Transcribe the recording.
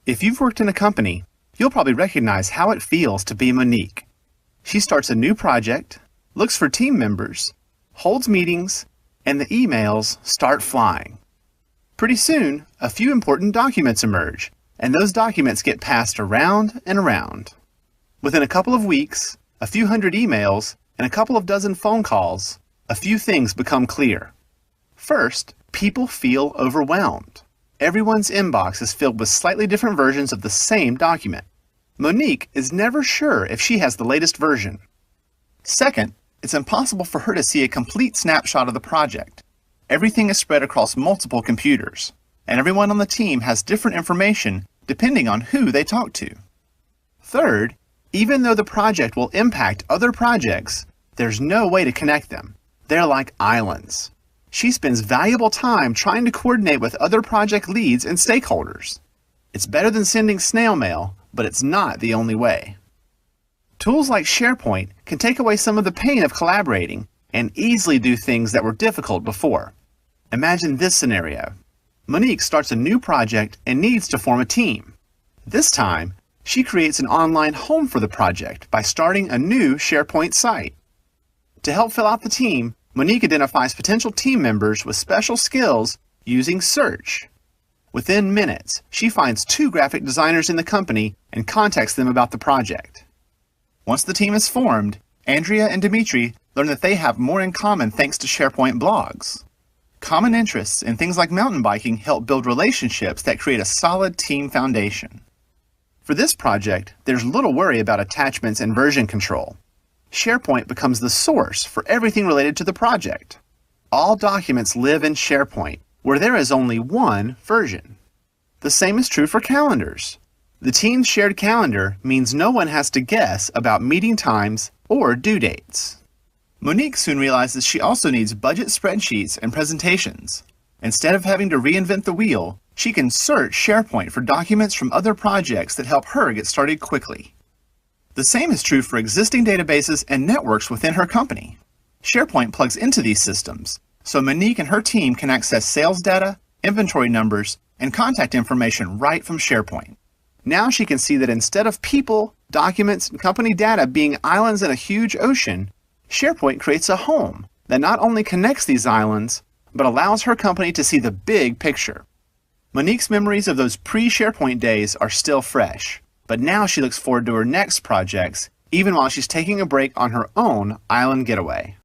If you've worked in a company, you'll probably recognize how it feels to be Monique. She starts a new project, looks for team members, holds meetings, and the emails start flying. Pretty soon, a few important documents emerge, and those documents get passed around and around. Within a couple of weeks, a few hundred emails, and a couple of dozen phone calls, a few things become clear. First, people feel overwhelmed. Everyone's inbox is filled with slightly different versions of the same document. Monique is never sure if she has the latest version. Second, it's impossible for her to see a complete snapshot of the project. Everything is spread across multiple computers, and everyone on the team has different information depending on who they talk to. Third, even though the project will impact other projects, there's no way to connect them. They're like islands. She spends valuable time trying to coordinate with other project leads and stakeholders. It's better than sending snail mail, but it's not the only way. Tools like SharePoint can take away some of the pain of collaborating and easily do things that were difficult before. Imagine this scenario. Monique starts a new project and needs to form a team. This time, she creates an online home for the project by starting a new SharePoint site. To help fill out the team, Monique identifies potential team members with special skills using search. Within minutes, she finds 2 graphic designers in the company and contacts them about the project. Once the team is formed, Andrea and Dimitri learn that they have more in common thanks to SharePoint blogs. Common interests in things like mountain biking help build relationships that create a solid team foundation. For this project, there's little worry about attachments and version control. SharePoint becomes the source for everything related to the project. All documents live in SharePoint, where there is only one version. The same is true for calendars. The team's shared calendar means no one has to guess about meeting times or due dates. Monique soon realizes she also needs budget spreadsheets and presentations. Instead of having to reinvent the wheel, she can search SharePoint for documents from other projects that help her get started quickly. The same is true for existing databases and networks within her company. SharePoint plugs into these systems, so Monique and her team can access sales data, inventory numbers, and contact information right from SharePoint. Now she can see that instead of people, documents, and company data being islands in a huge ocean, SharePoint creates a home that not only connects these islands, but allows her company to see the big picture. Monique's memories of those pre-SharePoint days are still fresh, but now she looks forward to her next projects, even while she's taking a break on her own island getaway.